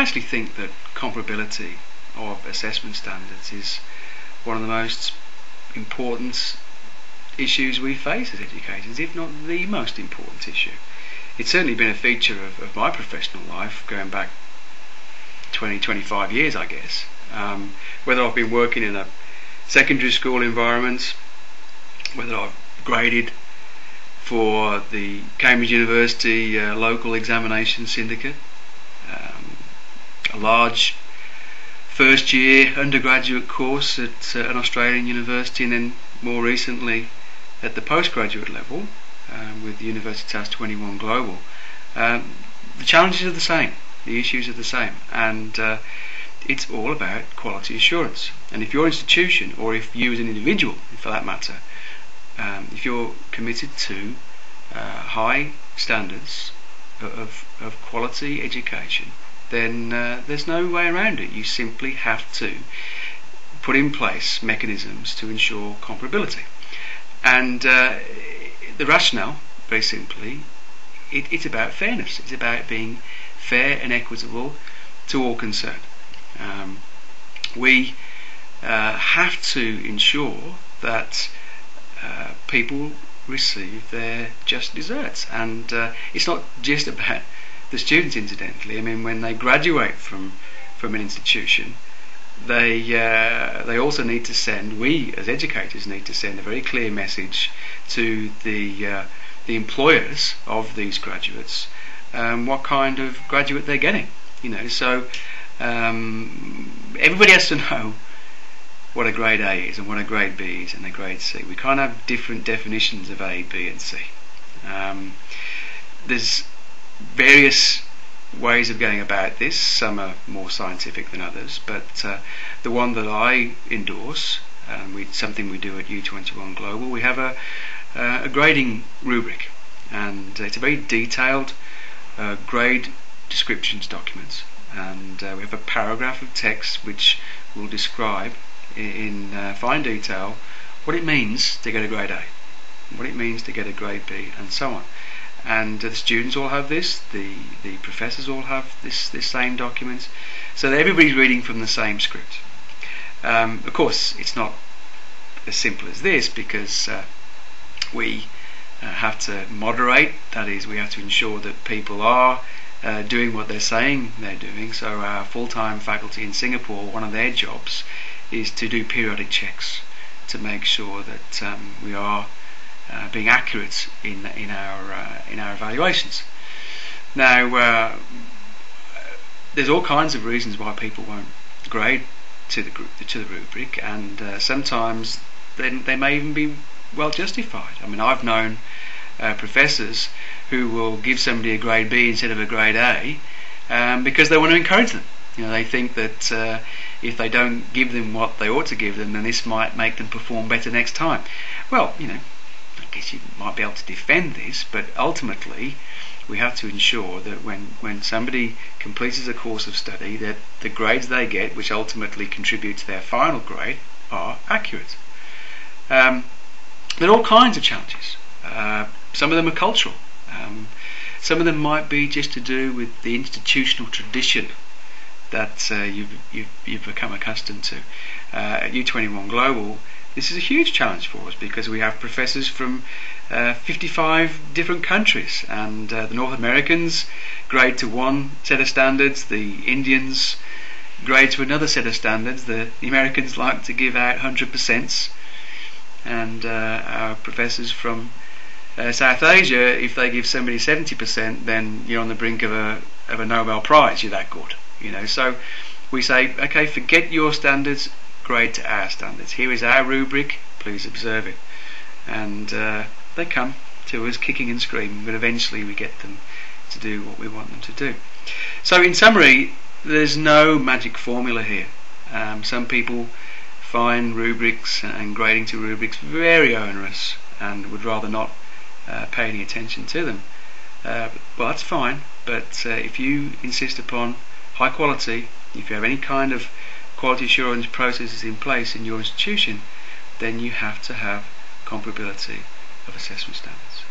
actually think that comparability of assessment standards is one of the most important issues we face as educators, if not the most important issue. It's certainly been a feature of my professional life, going back 25 years, I guess. Whether I've been working in a secondary school environment, whether I've graded for the Cambridge University local examination syndicate, a large first year undergraduate course at an Australian university, and then more recently at the postgraduate level with Universitas 21 Global. The challenges are the same, the issues are the same, and it's all about quality assurance. And if your institution, or if you as an individual for that matter, if you're committed to high standards of quality education, then there's no way around it. You simply have to put in place mechanisms to ensure comparability. And the rationale, very simply, it's about fairness. It's about being fair and equitable to all concerned. We have to ensure that people receive their just desserts, and it's not just about the students, incidentally. I mean, when they graduate from an institution, they also need to send, we as educators need to send a very clear message to the employers of these graduates, what kind of graduate they're getting. So everybody has to know what a grade A is and what a grade B is and a grade C. We can't have different definitions of A, B and C. There's various ways of going about this. Some are more scientific than others, but the one that I endorse, something we do at U21 Global, we have a grading rubric, and it's a very detailed grade descriptions document, and we have a paragraph of text which will describe in fine detail what it means to get a grade A, what it means to get a grade B, and so on. And the students all have this, the professors all have this same document, so that everybody's reading from the same script. Of course, it's not as simple as this, because we have to moderate, that is, we have to ensure that people are doing what they're saying they're doing. So our full-time faculty in Singapore, one of their jobs is to do periodic checks to make sure that we are being accurate in our evaluations. Now, there's all kinds of reasons why people won't grade to the rubric, and sometimes they may even be well justified. I mean, I've known professors who will give somebody a grade B instead of a grade A because they want to encourage them. They think that if they don't give them what they ought to give them, then this might make them perform better next time. Well, I guess you might be able to defend this, but ultimately we have to ensure that when somebody completes a course of study, that the grades they get, which ultimately contribute to their final grade, are accurate. There are all kinds of challenges. Some of them are cultural. Some of them might be just to do with the institutional tradition that you've become accustomed to. At U21 Global, this is a huge challenge for us, because we have professors from 55 different countries, and the North Americans grade to one set of standards, the Indians grade to another set of standards, the Americans like to give out 100%, and our professors from South Asia, if they give somebody 70%, then you're on the brink of a Nobel Prize, you're that good. So we say, okay, forget your standards, grade to our standards. Here is our rubric, please observe it. And they come to us kicking and screaming, but eventually we get them to do what we want them to do. So in summary, there's no magic formula here. Some people find rubrics and grading to rubrics very onerous and would rather not pay any attention to them. Well, that's fine, but if you insist upon high quality, if you have any kind of quality assurance processes in place in your institution, then you have to have comparability of assessment standards.